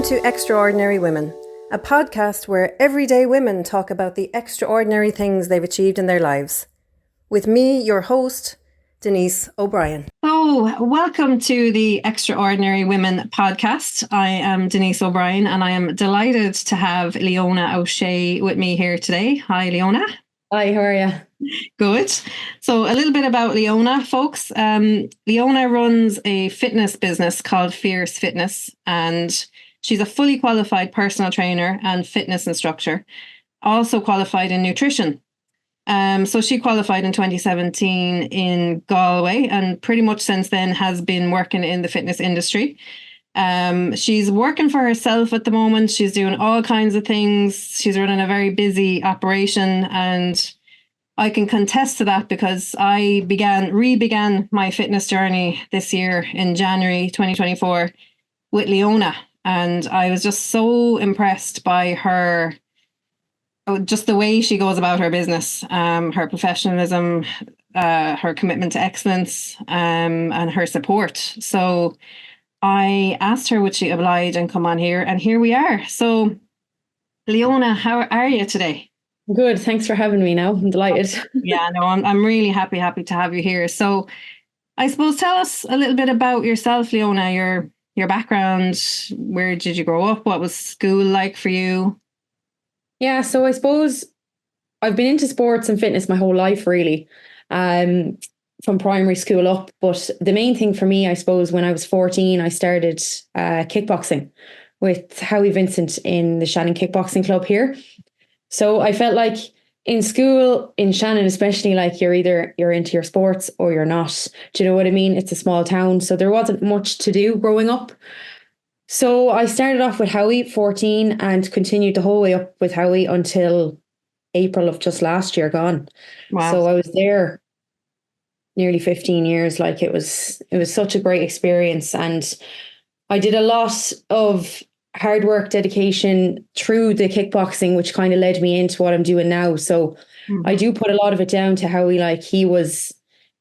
to Extraordinary Women, a podcast where everyday women talk about the extraordinary things they've achieved in their lives. With me, your host, Denise O'Brien. So, welcome to the Extraordinary Women podcast. I am Denise O'Brien and I am delighted to have Leona O'Shea with me here today. Hi, Leona. Hi, how are you? Good. So a little bit about Leona, folks. Leona runs a fitness business called Fierce Fitness, and she's a fully qualified personal trainer and fitness instructor, also qualified in nutrition. So she qualified in 2017 in Galway, and pretty much since then has been working in the fitness industry. She's working for herself at the moment. She's doing all kinds of things. She's running a very busy operation, and I can contest to that because I re-began my fitness journey this year in January 2024 with Leona. And I was just so impressed by her, just the way she goes about her business, her professionalism, her commitment to excellence, and her support. So I asked her would she oblige and come on here, and here we are. So Leona, how are you today? Good. Thanks for having me now. I'm delighted. Yeah, no, I'm really happy to have you here. So I suppose tell us a little bit about yourself, Leona, your background. Where did you grow up? What was school like for you? Yeah, so I suppose I've been into sports and fitness my whole life, really, from primary school up. But the main thing for me, I suppose, when I was 14, I started kickboxing with Howie Vincent in the Shannon Kickboxing Club here. So I felt like in school, in Shannon especially, like you're into your sports or you're not. Do you know what I mean? It's a small town, so there wasn't much to do growing up. So I started off with Howie, 14, and continued the whole way up with Howie until April of just last year gone. Wow. So I was there nearly 15 years. Like it was such a great experience, and I did a lot of hard work, dedication through the kickboxing, which kind of led me into what I'm doing now. So I do put a lot of it down to Howie. Like he was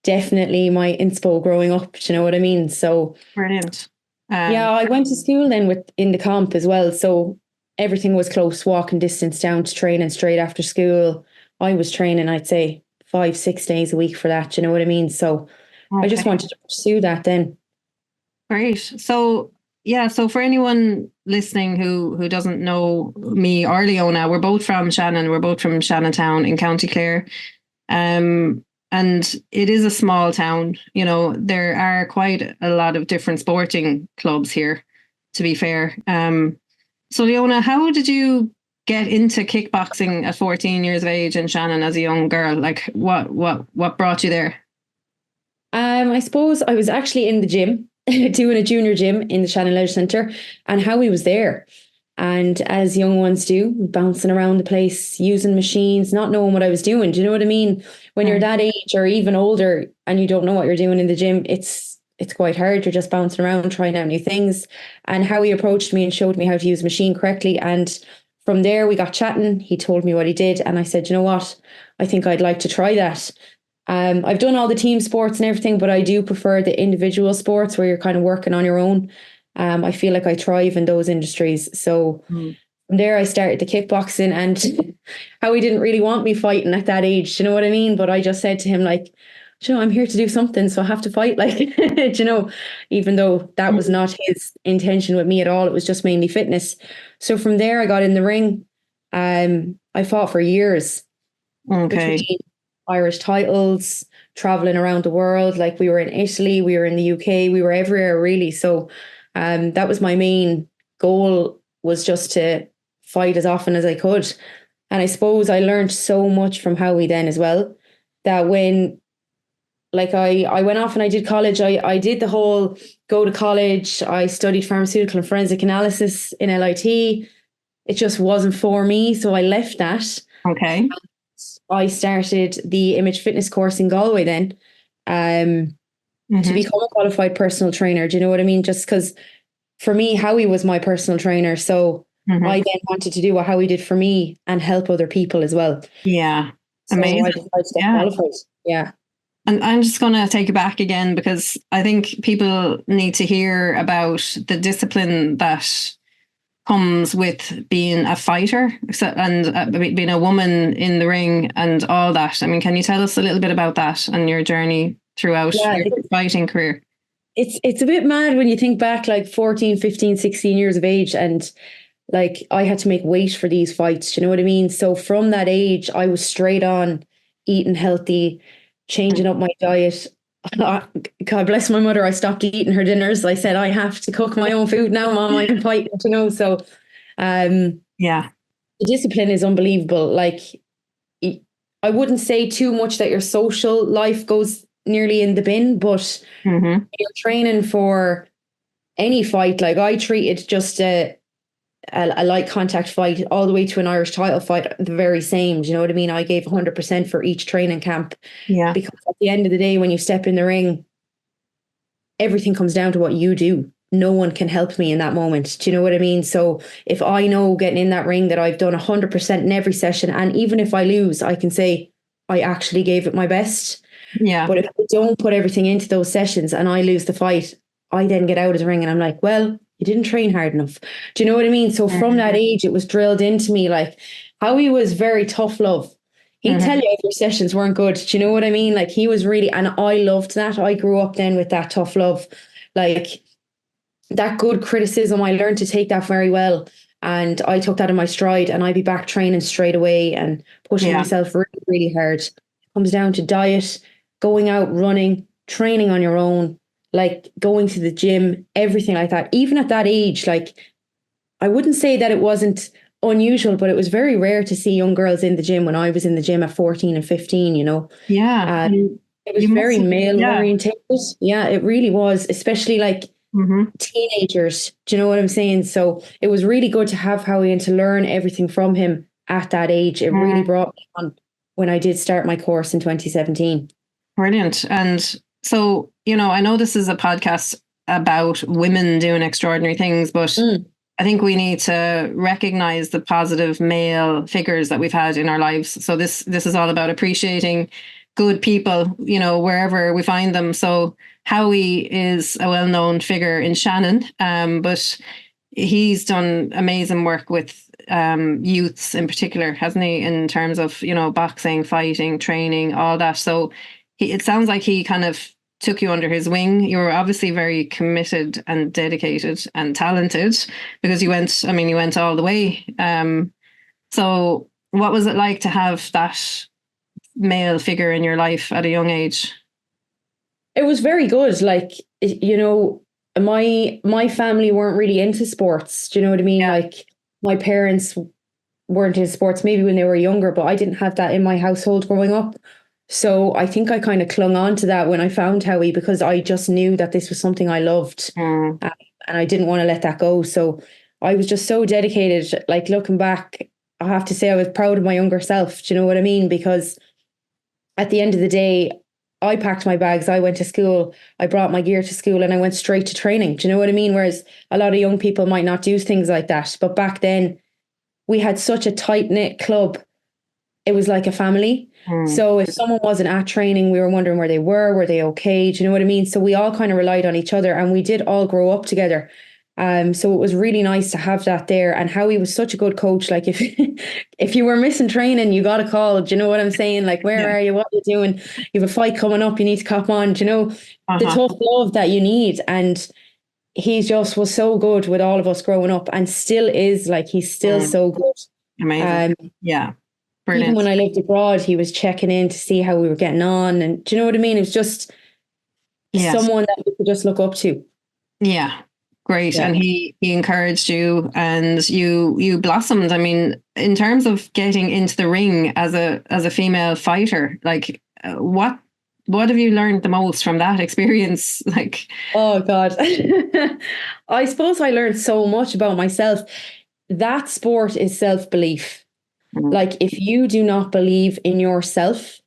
definitely my inspo growing up. Do you know what I mean? So brilliant. Yeah, I went to school then in the comp as well. So everything was close walking distance down to training straight after school. I was training, I'd say 5-6 days a week for that. Do you know what I mean? So okay. I just wanted to pursue that then. Great. So yeah, so for anyone listening who doesn't know me or Leona, we're both from Shannon. We're both from Shannontown in County Clare. And it is a small town. You know, there are quite a lot of different sporting clubs here, to be fair. So Leona, how did you get into kickboxing at 14 years of age in Shannon as a young girl? Like what brought you there? I suppose I was actually in the gym doing a junior gym in the Shannon Leisure Centre, and Howie was there. And as young ones do, bouncing around the place, using machines, not knowing what I was doing. Do you know what I mean? When you're that age or even older and you don't know what you're doing in the gym, it's quite hard. You're just bouncing around, trying out new things. And Howie approached me and showed me how to use a machine correctly. And from there, we got chatting. He told me what he did. And I said, you know what? I think I'd like to try that. I've done all the team sports and everything, but I do prefer the individual sports where you're kind of working on your own. I feel like I thrive in those industries. So from there, I started the kickboxing, and Howie didn't really want me fighting at that age. Do you know what I mean? But I just said to him, like, you know, I'm here to do something, so I have to fight. Like, you know, even though that was not his intention with me at all, it was just mainly fitness. So from there, I got in the ring. I fought for years. Okay. Irish titles, traveling around the world. Like we were in Italy, we were in the UK, we were everywhere really. So that was my main goal, was just to fight as often as I could. And I suppose I learned so much from Howie then as well, that when like I went off and I did college, I did the whole go to college. I studied pharmaceutical and forensic analysis in LIT. It just wasn't for me. So I left that. Okay. I started the image fitness course in Galway then to become a qualified personal trainer. Do you know what I mean? Just because for me, Howie was my personal trainer. So I then wanted to do what Howie did for me and help other people as well. Yeah. So amazing. I decided to get qualified. Yeah. And I'm just going to take it back again because I think people need to hear about the discipline that comes with being a fighter and being a woman in the ring and all that. I mean, can you tell us a little bit about that and your journey throughout your fighting career? It's a bit mad when you think back, like 14, 15, 16 years of age, and like I had to make weight for these fights. Do you know what I mean? So from that age, I was straight on eating healthy, changing up my diet. God bless my mother. I stopped eating her dinners. I said, I have to cook my own food now, Mom. I'm fighting, you know. So yeah, the discipline is unbelievable. Like, I wouldn't say too much that your social life goes nearly in the bin, but you're training for any fight. Like, I treated just a light contact fight all the way to an Irish title fight the very same. Do you know what I mean? I gave 100% for each training camp. Yeah. Because at the end of the day, when you step in the ring, everything comes down to what you do. No one can help me in that moment. Do you know what I mean? So if I know getting in that ring that I've done 100% in every session, and even if I lose, I can say I actually gave it my best. Yeah. But if I don't put everything into those sessions and I lose the fight, I then get out of the ring and I'm like, well, you didn't train hard enough. Do you know what I mean? So from that age, it was drilled into me. Like, Howie was very tough love. He'd tell you if your sessions weren't good. Do you know what I mean? Like, he was really, and I loved that. I grew up then with that tough love. Like, that good criticism, I learned to take that very well. And I took that in my stride, and I'd be back training straight away and pushing myself really, really hard. It comes down to diet, going out, running, training on your own, like going to the gym, everything like that. Even at that age, like, I wouldn't say that it wasn't unusual, but it was very rare to see young girls in the gym when I was in the gym at 14 and 15, you know. Yeah. It was very male orientated. Yeah, it really was, especially like teenagers. Do you know what I'm saying? So it was really good to have Howie and to learn everything from him at that age. It really brought me on when I did start my course in 2017. Brilliant. And so, you know, I know this is a podcast about women doing extraordinary things, but I think we need to recognize the positive male figures that we've had in our lives. So this is all about appreciating good people, you know, wherever we find them. So Howie is a well-known figure in Shannon, but he's done amazing work with youths in particular, hasn't he, in terms of, you know, boxing, fighting, training, all that. So it sounds like he kind of took you under his wing. You were obviously very committed and dedicated and talented because you went all the way. So what was it like to have that male figure in your life at a young age? It was very good. Like, you know, my family weren't really into sports. Do you know what I mean? Yeah. Like, my parents weren't into sports maybe when they were younger, but I didn't have that in my household growing up. So I think I kind of clung on to that when I found Howie, because I just knew that this was something I loved and I didn't want to let that go. So I was just so dedicated. Like, looking back, I have to say I was proud of my younger self. Do you know what I mean? Because at the end of the day, I packed my bags, I went to school, I brought my gear to school, and I went straight to training. Do you know what I mean? Whereas a lot of young people might not do things like that. But back then, we had such a tight-knit club. It was like a family. So if someone wasn't at training, we were wondering where they were they okay? Do you know what I mean? So we all kind of relied on each other, and we did all grow up together. So it was really nice to have that there. And Howie was such a good coach. Like, if you were missing training, you got a call. Do you know what I'm saying? Like, where are you? What are you doing? You have a fight coming up. You need to cop on. Do you know the tough love that you need? And he just was so good with all of us growing up, and still is. Like, he's still so good. Amazing. Yeah. Brilliant. Even when I lived abroad, he was checking in to see how we were getting on. And do you know what I mean? It was just someone that you could just look up to. Yeah. Great. Yeah. And he encouraged you, and you blossomed. I mean, in terms of getting into the ring as a female fighter, like, what have you learned the most from that experience? Like, oh God, I suppose I learned so much about myself. That sport is self-belief. Like, if you do not believe in yourself,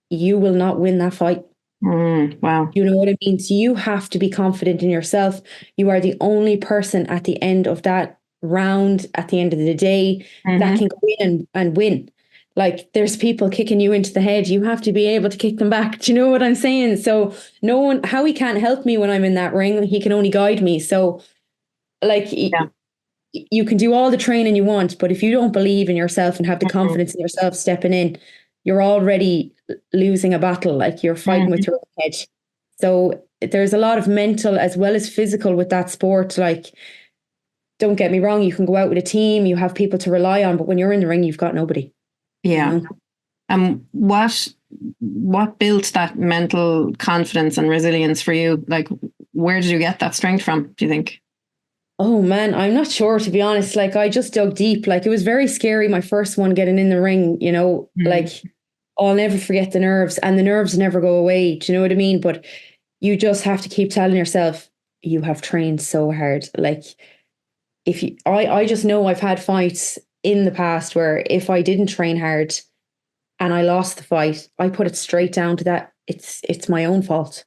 you will not win that fight. Wow. You know what I mean? So you have to be confident in yourself. You are the only person at the end of that round, at the end of the day, that can go in and win. Like, there's people kicking you into the head. You have to be able to kick them back. Do you know what I'm saying? So Howie can't help me when I'm in that ring. He can only guide me. So, like, you can do all the training you want, but if you don't believe in yourself and have the confidence in yourself stepping in, you're already losing a battle. Like you're fighting with your own head. So there's a lot of mental as well as physical with that sport. Like, don't get me wrong, you can go out with a team, you have people to rely on, but when you're in the ring, you've got nobody. Yeah. What built that mental confidence and resilience for you? Like, where did you get that strength from, do you think? Oh man, I'm not sure, to be honest. Like, I just dug deep. Like, it was very scary, my first one getting in the ring, like I'll never forget the nerves, and the nerves never go away. Do you know what I mean? But you just have to keep telling yourself, you have trained so hard. Like, I just know I've had fights in the past where if I didn't train hard and I lost the fight, I put it straight down to that. It's my own fault.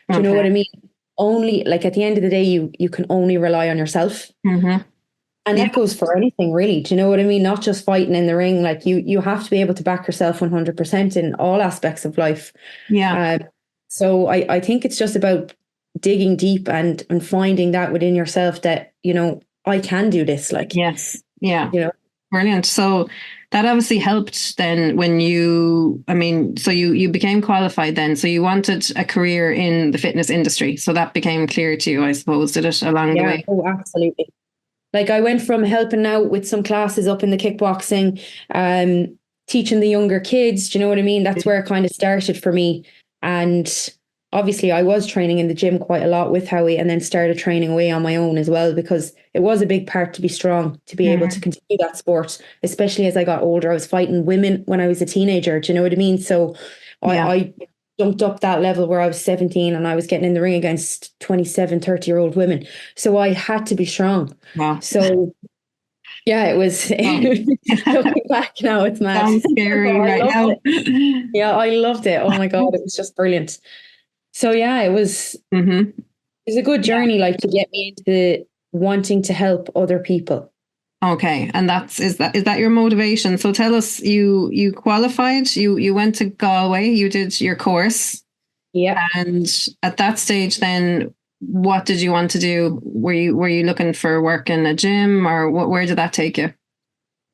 Do you know what I mean? Only, like, at the end of the day, you can only rely on yourself. And that goes for anything, really. Do you know what I mean? Not just fighting in the ring. Like, you have to be able to back yourself 100% in all aspects of life. So I think it's just about digging deep and finding that within yourself that, I can do this. Like, yes. Yeah. Brilliant. So that obviously helped then when you became qualified then. So you wanted a career in the fitness industry. So that became clear to you, I suppose, did it, along the way? Oh, absolutely. Like, I went from helping out with some classes up in the kickboxing, teaching the younger kids. Do you know what I mean? That's where it kind of started for me. And obviously I was training in the gym quite a lot with Howie, and then started training away on my own as well, because it was a big part to be strong, to be able to continue that sport, especially as I got older. I was fighting women when I was a teenager. Do you know what I mean? So I jumped up that level where I was 17 and I was getting in the ring against 27, 30-year-old women. So I had to be strong. Wow. So yeah, it was, looking back now, it's mad. Sounds scary right now. Yeah, I loved it. Oh my God, it was just brilliant. So yeah, it was a good journey, like, to get me into wanting to help other people. Okay, and is that your motivation? So tell us, you qualified, you went to Galway, you did your course. Yeah. And at that stage then, what did you want to do? Were you looking for work in a gym, or where did that take you?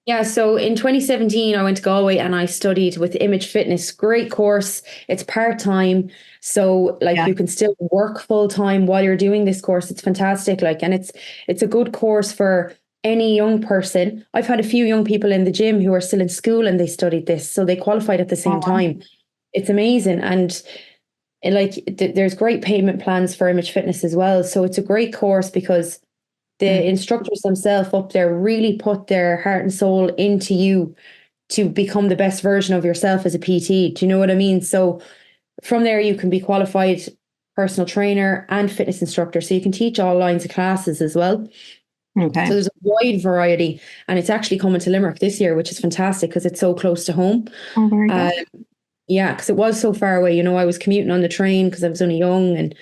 Yeah, so in 2017, I went to Galway and I studied with Image Fitness. Great course. It's part-time. So, like, you can still work full-time while you're doing this course. It's fantastic. Like, and it's a good course for any young person. I've had a few young people in the gym who are still in school and they studied this. So they qualified at the same time. It's amazing. And there's great payment plans for Image Fitness as well. So it's a great course because the instructors themselves up there really put their heart and soul into you to become the best version of yourself as a PT. Do you know what I mean? So from there, you can be qualified personal trainer and fitness instructor. So you can teach all lines of classes as well. Okay. So there's a wide variety, and it's actually coming to Limerick this year, which is fantastic because it's so close to home. Oh, very good. Yeah, because it was so far away. I was commuting on the train because I was only young and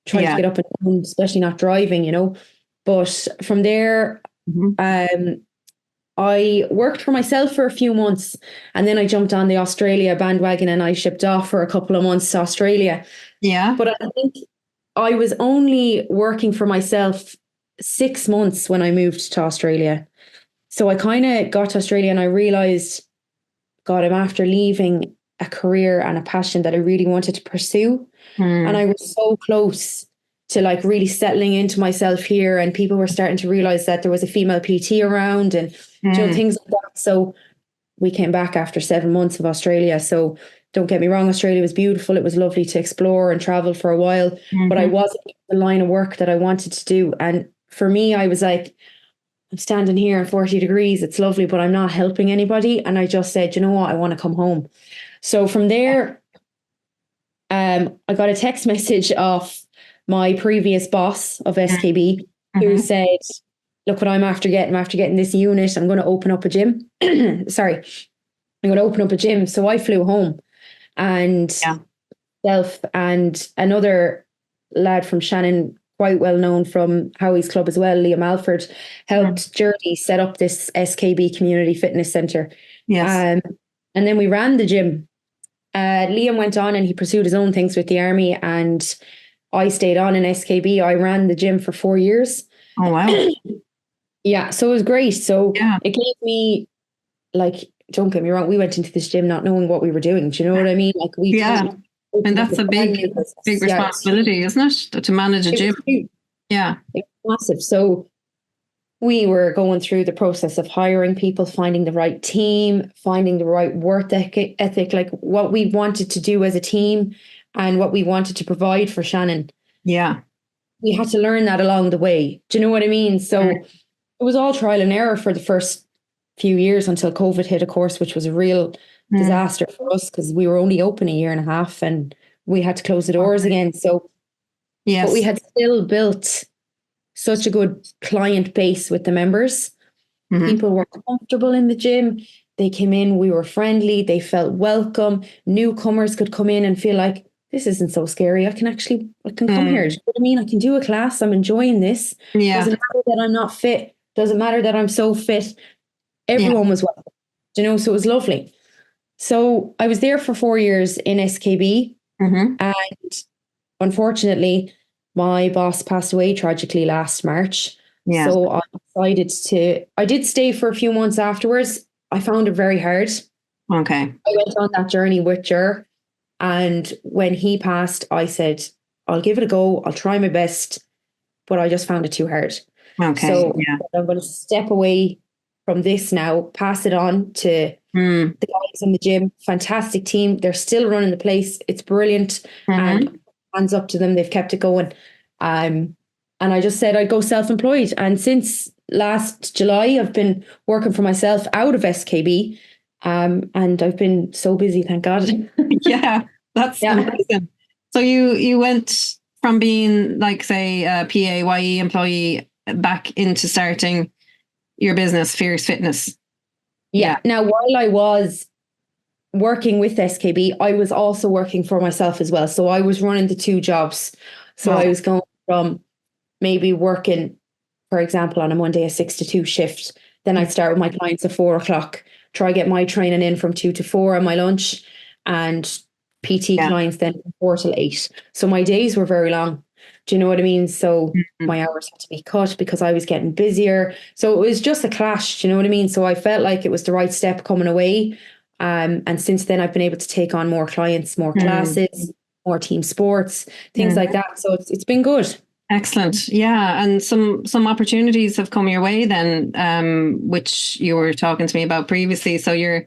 trying to get up and down, especially not driving, But from there, I worked for myself for a few months, and then I jumped on the Australia bandwagon and I shipped off for a couple of months to Australia. Yeah. But I think I was only working for myself 6 months when I moved to Australia. So I kind of got to Australia and I realized, God, I'm after leaving a career and a passion that I really wanted to pursue. And I was so close to, like, really settling into myself here, and people were starting to realize that there was a female PT around and things like that. So we came back after 7 months of Australia. So don't get me wrong, Australia was beautiful. It was lovely to explore and travel for a while, but I wasn't in the line of work that I wanted to do. And for me, I was like, I'm standing here in 40 degrees. It's lovely, but I'm not helping anybody. And I just said, you know what? I want to come home. So from there, I got a text message off my previous boss of SKB who said, look what I'm after getting. I'm after getting this unit. I'm going to open up a gym. Sorry. I'm going to open up a gym. So I flew home, and self and another lad from Shannon, quite well known from Howie's club as well, Liam Alford, helped Jerry set up this SKB Community Fitness Centre. Yes. And then we ran the gym. Liam went on and he pursued his own things with the army, and I stayed on in SKB. I ran the gym for 4 years. Oh, wow. Yeah, so it was great. So Yeah. it gave me, like, don't get me wrong, we went into this gym not knowing what we were doing. Do you know what I mean? Like, we Yeah. didn't And open up a that's a brand big, new big business. Yeah, responsibility, isn't it? To manage a it gym. was huge. Yeah. It was massive. So we were going through the process of hiring people, finding the right team, finding the right work ethic, like what we wanted to do as a team and what we wanted to provide for Shannon. Yeah. We had to learn that along the way. Do you know what I mean? Mm. So it was all trial and error for the first few years until COVID hit, of course, which was a real Mm. disaster for us because we were only open a year and a half and we had to close the doors again. So, but we Yes. had still built such a good client base with the members. Hmm. People were comfortable in the gym. They came in, we were friendly, they felt welcome. Newcomers could come in and feel like this isn't so scary. I can come here. Mm. Do you know what I mean? I can do a class. I'm enjoying this. Yeah. Doesn't matter that I'm not fit. Doesn't matter that I'm so fit. Yeah. Everyone was welcome. Do you know, so it was lovely. So I was there for 4 years in SKB, Hmm. and unfortunately, my boss passed away tragically last March. Yeah. So I did stay for a few months afterwards. I found it very hard. Okay. I went on that journey with Jer. And when he passed, I said, I'll give it a go. I'll try my best. But I just found it too hard. Okay. So Yeah. I'm going to step away from this now, pass it on to Mm. the guys in the gym. Fantastic team. They're still running the place. It's brilliant. Hmm. And hands up to them. They've kept it going. And I just said I'd go self-employed. And since last July, I've been working for myself out of SKB. And I've been so busy, thank God. Yeah. That's Yeah. amazing. So you went from being like, say, a PAYE employee back into starting your business, Fierce Fitness. Yeah. Now, while I was working with SKB, I was also working for myself as well. So I was running the two jobs. So Oh. I was going from maybe working, for example, on a Monday, a 6 to 2 shift. Then I'd start with my clients at 4 o'clock, try get my training in from 2 to 4 on my lunch, and PT Yeah. clients then from 4 till 8. So my days were very long. Do you know what I mean? So Mhm. my hours had to be cut because I was getting busier. So it was just a clash. Do you know what I mean? So I felt like it was the right step coming away. And since then, I've been able to take on more clients, more classes, more team sports, things like that. So it's been good. Excellent. Yeah. And some opportunities have come your way then, which you were talking to me about previously. So you're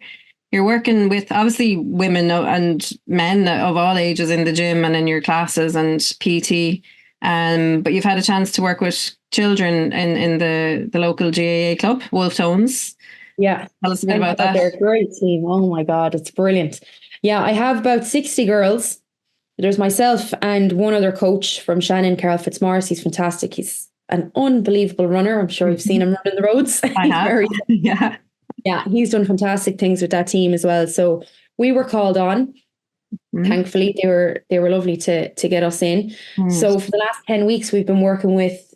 working with obviously women and men of all ages in the gym and in your classes and PT. But you've had a chance to work with children in the local GAA club, Wolf Tones. Yeah. Tell us a bit about that. They're a great team. Oh my God, it's brilliant. Yeah, I have about 60 girls. There's myself and one other coach from Shannon, Carl Fitzmaurice. He's fantastic. He's an unbelievable runner. I'm sure you've seen him running the roads. I have. Yeah. Yeah, he's done fantastic things with that team as well. So we were called on. Thankfully, they were lovely to get us in. So for the last 10 weeks, we've been working with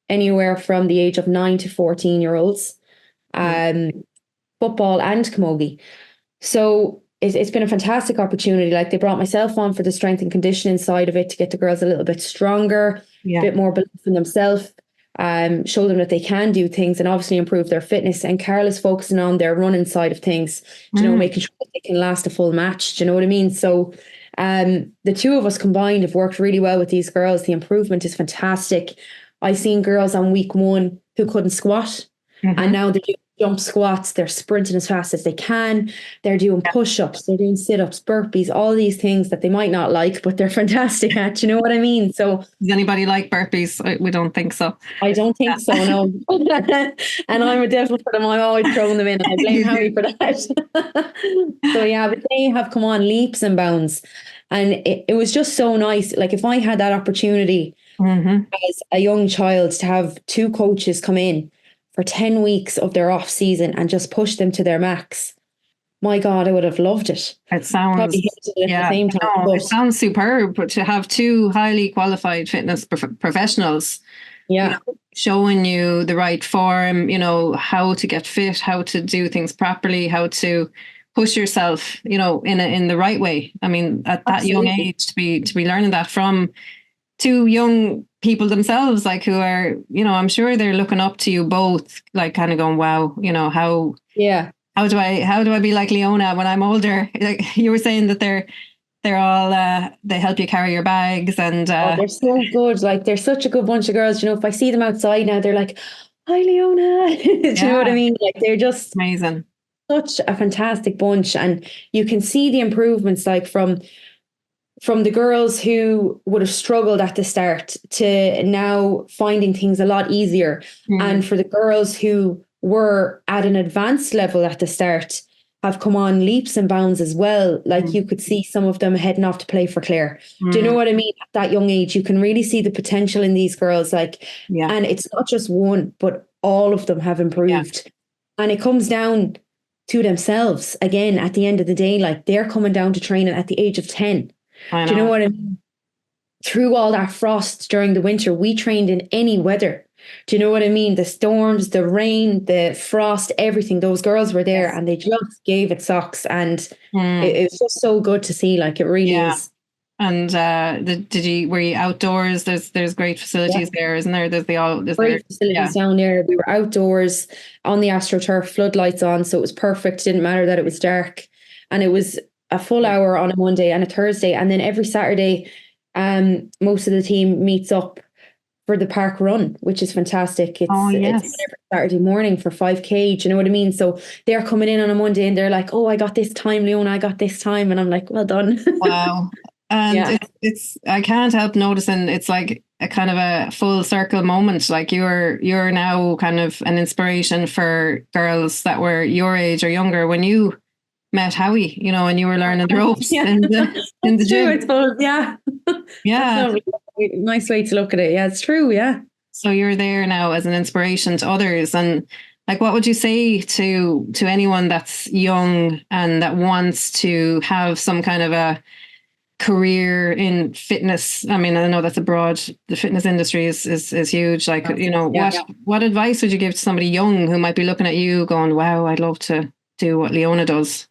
anywhere from the age of 9 to 14-year-olds, football and camogie. So it's been a fantastic opportunity. Like, they brought myself on for the strength and conditioning side of it to get the girls a little bit stronger, a bit more belief in themselves, show them that they can do things and obviously improve their fitness. And Carol is focusing on their running side of things, you know, making sure that they can last a full match. Do you know what I mean? So the two of us combined have worked really well with these girls. The improvement is fantastic. I seen girls on week 1 who couldn't squat, and now they're doing jump squats. They're sprinting as fast as they can. They're doing push-ups. They're doing sit-ups, burpees, all these things that they might not like, but they're fantastic at. You know what I mean? So, does anybody like burpees? We don't think so. I don't think so, no. And I'm a devil for them. I'm always throwing them in. I blame Harry for that. So yeah, but they have come on leaps and bounds. And it was just so nice. Like, if I had that opportunity as a young child to have 2 coaches come in for 10 weeks of their off season and just push them to their max, my God, I would have loved it. It sounds, probably hated it at the same time. No, it sounds superb. But to have 2 highly qualified fitness professionals, yeah, showing you the right form, you know, how to get fit, how to do things properly, how to push yourself, you know, in the right way. I mean, at that young age, to be learning that from two young people themselves, like who are, I'm sure they're looking up to you both, like kind of going, wow, how do I be like Leona when I'm older? Like you were saying that they're all they help you carry your bags, and they're so good. Like they're such a good bunch of girls. If I see them outside now, they're like, "Hi, Leona." Do you know what I mean? Like they're just amazing. Such a fantastic bunch, and you can see the improvements, like from the girls who would have struggled at the start to now finding things a lot easier, and for the girls who were at an advanced level at the start have come on leaps and bounds as well. Like you could see some of them heading off to play for Clare. Do you know what I mean? At that young age, you can really see the potential in these girls. Like, and it's not just one, but all of them have improved. And it comes down to themselves again at the end of the day. Like they're coming down to training at the age of 10. Do you know what I mean? Through all that frost during the winter, we trained in any weather. Do you know what I mean? The storms, the rain, the frost, everything. Those girls were there and they just gave it socks. And it was just so good to see. Like it really is. And were you outdoors? There's great facilities there, isn't there? There's great facilities down there. We were outdoors on the AstroTurf, floodlights on, so it was perfect. Didn't matter that it was dark, and it was a full hour on a Monday and a Thursday, and then every Saturday, most of the team meets up for the park run, which is fantastic. It's every Saturday morning for 5K. Do you know what I mean? So they're coming in on a Monday and they're like, "Oh, I got this time, Leona. I got this time," and I'm like, "Well done." Wow. And it's I can't help noticing it's like a kind of a full circle moment. Like you're now kind of an inspiration for girls that were your age or younger when you met Howie, and you were learning the ropes in the gym. I suppose, yeah. Nice way to look at it. Yeah, it's true. Yeah. So you're there now as an inspiration to others, and like, what would you say to anyone that's young and that wants to have some kind of a career in fitness? I mean, I know that's the fitness industry is huge. Like, what advice would you give to somebody young who might be looking at you going, wow, I'd love to do what Leona does?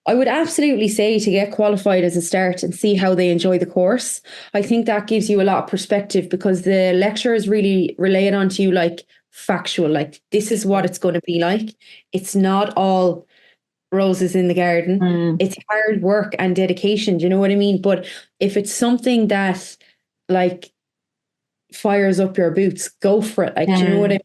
I would absolutely say to get qualified as a start and see how they enjoy the course. I think that gives you a lot of perspective because the lecturers really relay it onto you like factual, like this is what it's going to be like. It's not all roses in the garden. It's hard work and dedication. Do you know what I mean? But if it's something that like fires up your boots, go for it. Like, do you know what I mean?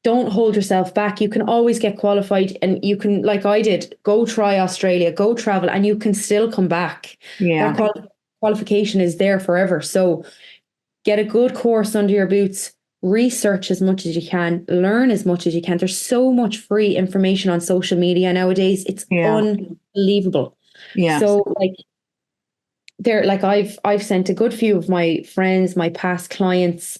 Don't hold yourself back. You can always get qualified and you can, like I did, go try Australia, go travel, and you can still come back. Yeah. That qualification is there forever. So get a good course under your boots, research as much as you can, learn as much as you can. There's so much free information on social media nowadays. It's unbelievable. Yeah. So I've sent a good few of my friends, my past clients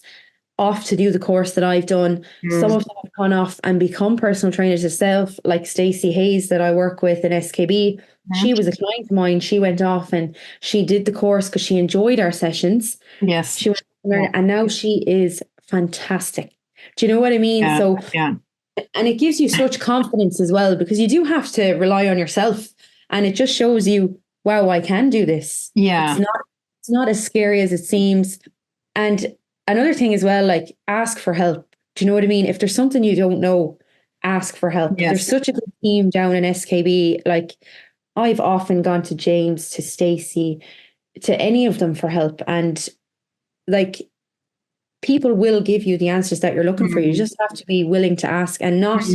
off to do the course that I've done. Some of them have gone off and become personal trainers herself, like Stacey Hayes that I work with in SKB. She was a client of mine. She went off and she did the course because she enjoyed our sessions. Yes. She went to learn, and now she is fantastic. Do you know what I mean? And it gives you such confidence as well, because you do have to rely on yourself, and it just shows you, wow, I can do this. Yeah. It's not as scary as it seems. And another thing as well, like ask for help. Do you know what I mean? If there's something you don't know, ask for help. Yes. There's such a good team down in SKB. Like I've often gone to James, to Stacey, to any of them for help. And like people will give you the answers that you're looking for. You just have to be willing to ask and not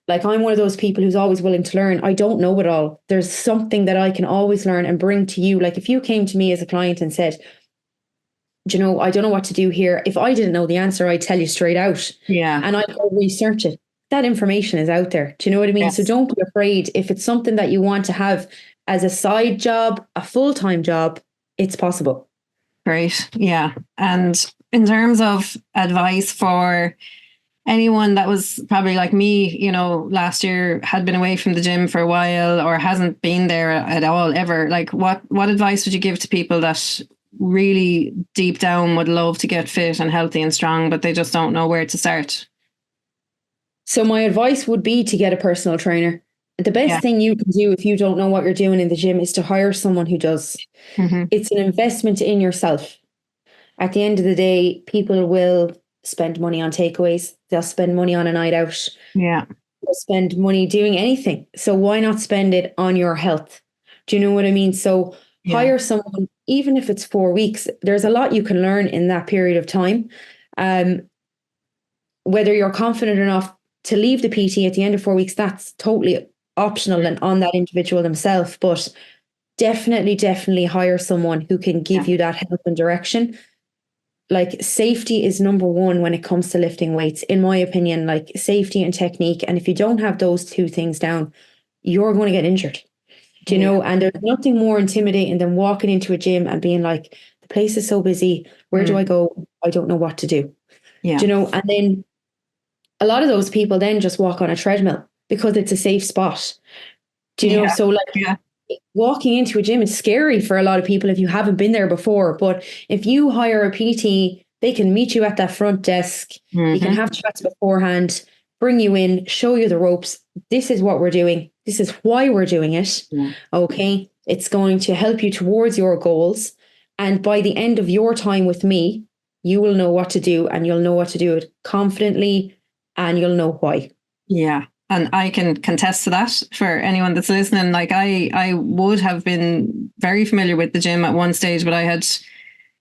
like I'm one of those people who's always willing to learn. I don't know it all. There's something that I can always learn and bring to you. Like if you came to me as a client and said, you know, I don't know what to do here. If I didn't know the answer, I'd tell you straight out. Yeah. And I'd go research it. That information is out there. Do you know what I mean? Yes. So don't be afraid. If it's something that you want to have as a side job, a full-time job, it's possible. Great. Yeah. And in terms of advice for anyone that was probably like me, you know, last year had been away from the gym for a while or hasn't been there at all ever, like what advice would you give to people that really deep down would love to get fit and healthy and strong, but they just don't know where to start? So my advice would be to get a personal trainer. the best thing you can do if you don't know what you're doing in the gym is to hire someone who does. It's an investment in yourself. At the end of the day, people will spend money on takeaways. They'll spend money on a night out. Yeah. They'll spend money doing anything. So why not spend it on your health? Do you know what I mean? So hire someone, even if it's 4 weeks. There's a lot you can learn in that period of time. Whether you're confident enough to leave the PT at the end of 4 weeks, that's totally optional and on that individual themselves. But definitely hire someone who can give you that help and direction. Like, safety is number one when it comes to lifting weights, in my opinion. Like, safety and technique. And if you don't have those two things down, you're going to get injured. Do you know? And there's nothing more intimidating than walking into a gym and being like, the place is so busy. Where do I go? I don't know what to do. Do you know? And then a lot of those people then just walk on a treadmill because it's a safe spot. Do you know? So like walking into a gym is scary for a lot of people if you haven't been there before. But if you hire a PT, they can meet you at that front desk. You can have chats beforehand, bring you in, show you the ropes. This is what we're doing. This is why we're doing it. Okay. It's going to help you towards your goals. And by the end of your time with me, you will know what to do, and you'll know what to do it confidently, and you'll know why. Yeah. And I can contest to that for anyone that's listening. Like, I would have been very familiar with the gym at one stage, but I had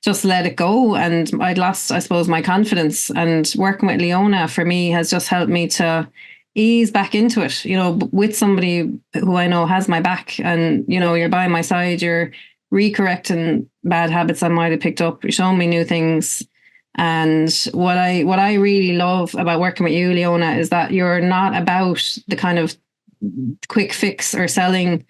just let it go, and I'd lost, I suppose, my confidence. And working with Leona for me has just helped me to ease back into it, you know, with somebody who I know has my back, and, you know, you're by my side, you're recorrecting bad habits I might have picked up, you're showing me new things. And what I really love about working with you, Leona, is that you're not about the kind of quick fix or selling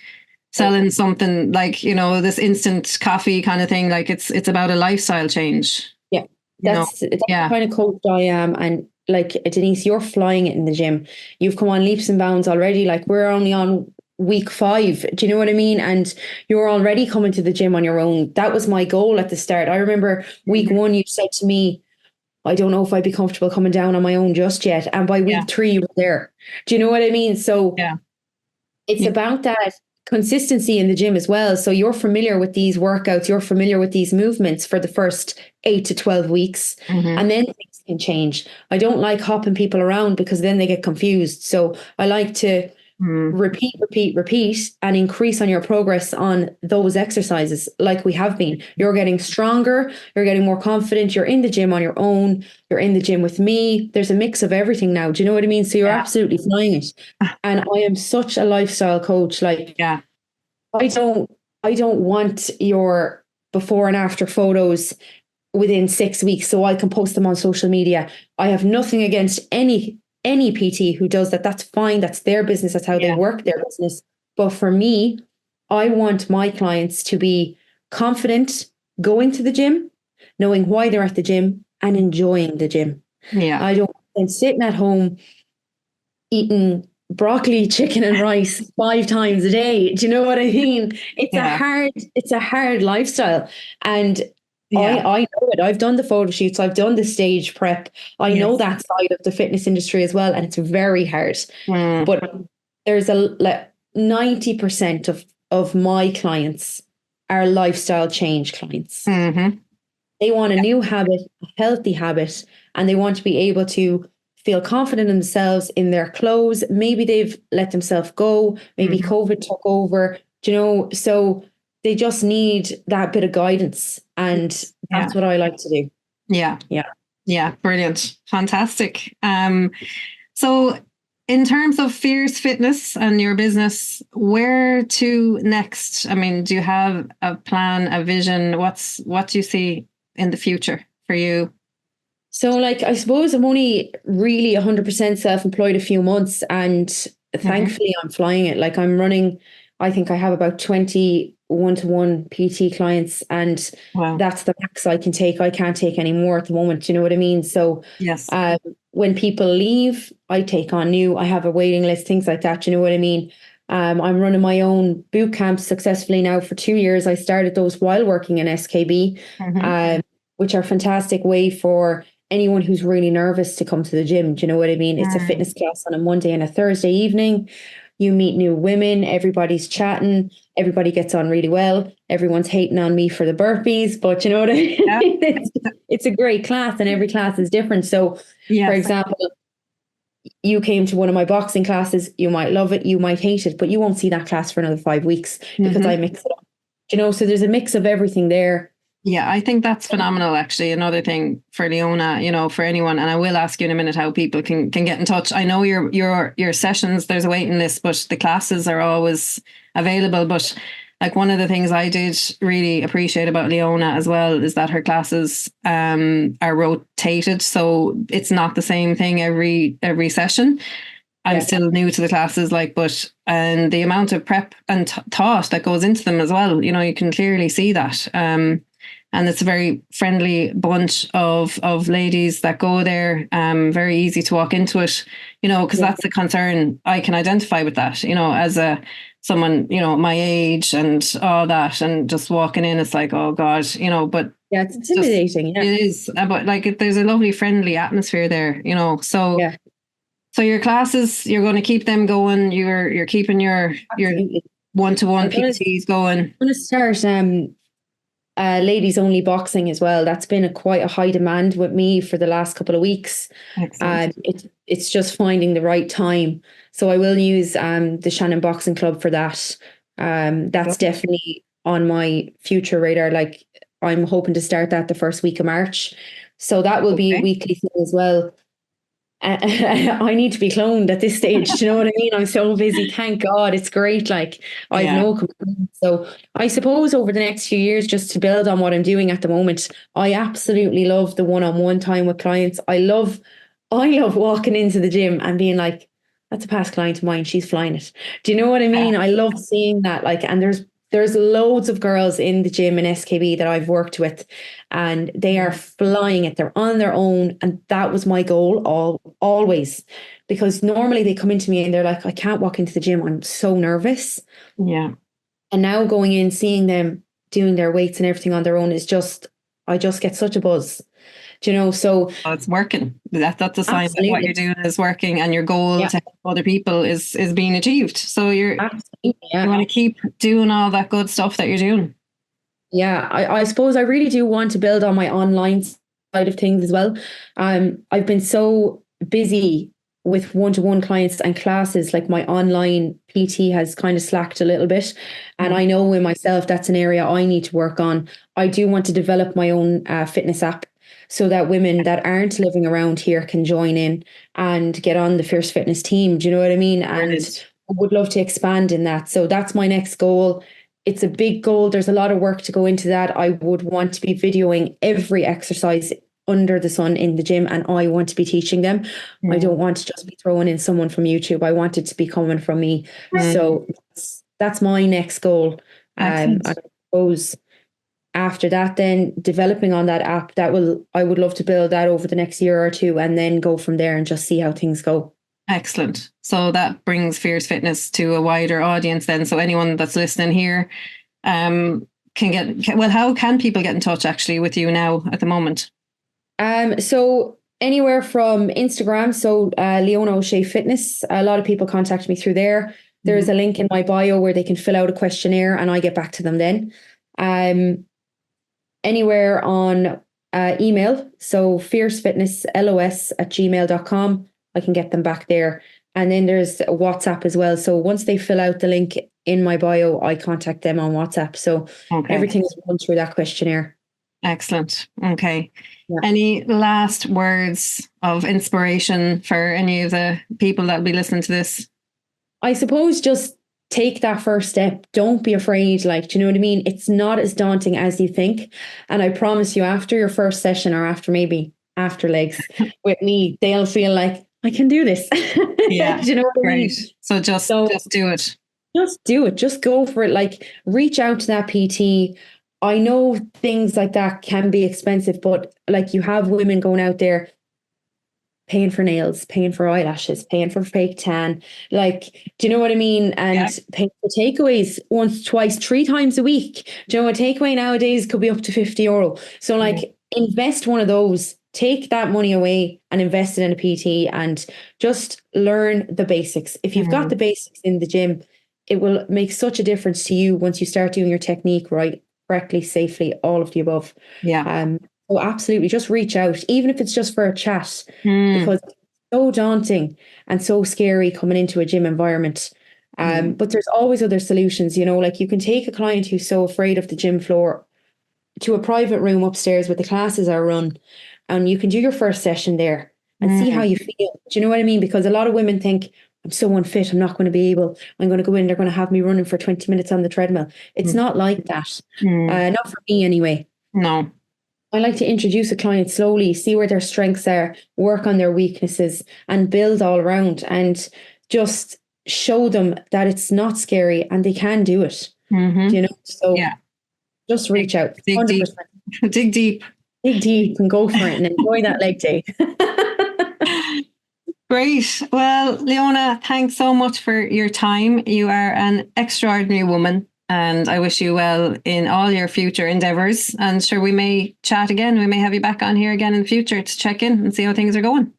something like, you know, this instant coffee kind of thing. Like, it's about a lifestyle change. Yeah, that's the kind of coach I am. And like, Denise, you're flying it in the gym. You've come on leaps and bounds already. Like, we're only on week 5. Do you know what I mean? And you're already coming to the gym on your own. That was my goal at the start. I remember week 1, you said to me, I don't know if I'd be comfortable coming down on my own just yet. And by week 3, you were there. Do you know what I mean? So it's about that consistency in the gym as well. So you're familiar with these workouts, you're familiar with these movements for the first 8 to 12 weeks. And then things can change. I don't like hopping people around because then they get confused. So I like to repeat, and increase on your progress on those exercises like we have been. You're getting stronger, you're getting more confident, you're in the gym on your own, you're in the gym with me. There's a mix of everything now. Do you know what I mean? So you're absolutely flying it. And I am such a lifestyle coach. Like, I don't want your before and after photos within 6 weeks so I can post them on social media. I have nothing against any PT who does that. That's fine. That's their business. That's how they work their business. But for me, I want my clients to be confident going to the gym, knowing why they're at the gym, and enjoying the gym. I don't want them sitting at home eating broccoli, chicken and rice 5 times a day. Do you know what I mean? It's a hard lifestyle. And I know it. I've done the photo shoots. I've done the stage prep. I know that side of the fitness industry as well. And it's very hard. But there's 90% of my clients are lifestyle change clients. They want a new habit, a healthy habit, and they want to be able to feel confident in themselves, in their clothes. Maybe they've let themselves go. Maybe COVID took over. Do you know? So they just need that bit of guidance. And that's what I like to do. Yeah. Brilliant. Fantastic. So in terms of Fierce Fitness and your business, where to next? I mean, do you have a plan, a vision? What do you see in the future for you? So, like, I suppose I'm only really 100% self-employed a few months, and thankfully I'm flying it. Like, I'm running, I think I have about 20 one-to-one PT clients, and that's the max I can take. I can't take any more at the moment. Do you know what I mean? So when people leave, I take on new. I have a waiting list, things like that. Do you know what I mean? I'm running my own boot camps successfully now for 2 years. I started those while working in SKB, which are a fantastic way for anyone who's really nervous to come to the gym. Do you know what I mean? It's a fitness class on a Monday and a Thursday evening. You meet new women, everybody's chatting, everybody gets on really well. Everyone's hating on me for the burpees, but you know what I mean? Yeah. It's a great class, and every class is different. So, Yes. for example, you came to one of my boxing classes, you might love it, you might hate it, but you won't see that class for another 5 weeks because I mix it up. You know, so there's a mix of everything there. Yeah, I think that's phenomenal, actually. Another thing for Leona, you know, for anyone, and I will ask you in a minute how people can get in touch. I know your sessions, there's a waiting list, but the classes are always available. But like, one of the things I did really appreciate about Leona as well is that her classes are rotated, so it's not the same thing every session. I'm still new to the classes, and the amount of prep and thought that goes into them as well, you know, you can clearly see that. And it's a very friendly bunch of ladies that go there. Very easy to walk into it, you know, because that's the concern. I can identify with that, you know, as someone, you know, my age and all that, and just walking in, it's like, oh God, you know, but yeah, it's intimidating. It is, but like, there's a lovely friendly atmosphere there, you know, so. Yeah. So your classes, you're going to keep them going. You're keeping your one-to-one PTs going. I'm going to start ladies only boxing as well. That's been quite a high demand with me for the last couple of weeks. It's just finding the right time. So I will use the Shannon Boxing Club for that. That's definitely on my future radar. Like, I'm hoping to start that the first week of March. So that will be a weekly thing as well. I need to be cloned at this stage. Do you know what I mean? I'm so busy. Thank God. It's great. Like, I have no complaints. So I suppose over the next few years, just to build on what I'm doing at the moment, I absolutely love the one-on-one time with clients. I love walking into the gym and being like, that's a past client of mine. She's flying it. Do you know what I mean? I love seeing that. Like, and there's loads of girls in the gym in SKB that I've worked with, and they are flying it. They're on their own. And that was my goal always, because normally they come into me and they're like, I can't walk into the gym. I'm so nervous. Yeah. And now going in, seeing them doing their weights and everything on their own is I just get such a buzz. Do you know, so it's working. That's a sign that what you're doing is working, and your goal to help other people is being achieved. So you want to keep doing all that good stuff that you're doing. Yeah, I suppose I really do want to build on my online side of things as well. I've been so busy with one-to-one clients and classes, like my online PT has kind of slacked a little bit. And I know in myself, that's an area I need to work on. I do want to develop my own fitness app, so that women that aren't living around here can join in and get on the Fierce Fitness team. Do you know what I mean? And I would love to expand in that. So that's my next goal. It's a big goal. There's a lot of work to go into that. I would want to be videoing every exercise under the sun in the gym, and I want to be teaching them. I don't want to just be throwing in someone from YouTube. I want it to be coming from me. So that's my next goal. I suppose after that, then developing on that app, I would love to build that over the next year or two, and then go from there and just see how things go. Excellent. So that brings Fierce Fitness to a wider audience then. So anyone that's listening here how can people get in touch actually with you now at the moment? So anywhere from Instagram, so Leona O'Shea Fitness. A lot of people contact me through there. There's a link in my bio where they can fill out a questionnaire and I get back to them then. Anywhere on email, so fiercefitnesslos@gmail.com. I can get them back there. And then there's WhatsApp as well. So once they fill out the link in my bio, I contact them on WhatsApp. So everything is run through that questionnaire. Excellent. Okay. Yeah. Any last words of inspiration for any of the people that will be listening to this? I suppose just take that first step. Don't be afraid. Like, do you know what I mean? It's not as daunting as you think. And I promise you, after your first session, or after legs with me, they'll feel like, I can do this. Yeah. Do you know what I mean? So just do it. Just do it. Just go for it. Like, reach out to that PT. I know things like that can be expensive, but like, you have women going out there paying for nails, paying for eyelashes, paying for fake tan. Like, do you know what I mean? And paying for takeaways once, twice, 3 times a week. Do you know, a takeaway nowadays could be up to €50. So like, invest one of those take that money away and invest it in a PT and just learn the basics. If you've got the basics in the gym, it will make such a difference to you once you start doing your technique right, correctly, safely, all of the above. Yeah. So absolutely, just reach out, even if it's just for a chat, because it's so daunting and so scary coming into a gym environment. But there's always other solutions, like you can take a client who's so afraid of the gym floor to a private room upstairs where the classes are run, and you can do your first session there and see how you feel. Do you know what I mean? Because a lot of women think, I'm so unfit, I'm not going to be able, I'm going to go in, they're going to have me running for 20 minutes on the treadmill. It's not like that. Not for me anyway. No. I like to introduce a client slowly, see where their strengths are, work on their weaknesses, and build all around, and just show them that it's not scary and they can do it. So just reach out. Dig 100%. deep. Dig deep. Dig deep and go for it and enjoy that leg day. Great. Well, Leona, thanks so much for your time. You are an extraordinary woman, and I wish you well in all your future endeavours. And sure, we may chat again. We may have you back on here again in the future to check in and see how things are going.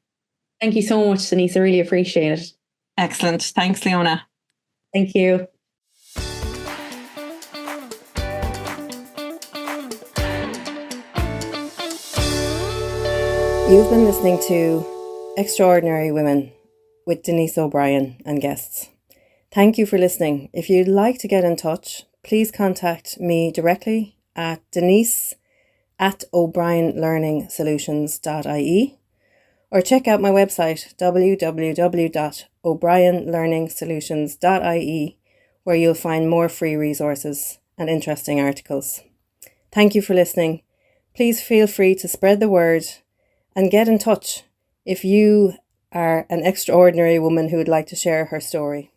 Thank you so much, Denise. I really appreciate it. Excellent. Thanks, Leona. Thank you. You've been listening to Extraordinary Women with Denise O'Brien and guests. Thank you for listening. If you'd like to get in touch, please contact me directly at denise@o'brienlearningsolutions.ie or check out my website www.o'brienlearningsolutions.ie, where you'll find more free resources and interesting articles. Thank you for listening. Please feel free to spread the word and get in touch if you are an extraordinary woman who would like to share her story.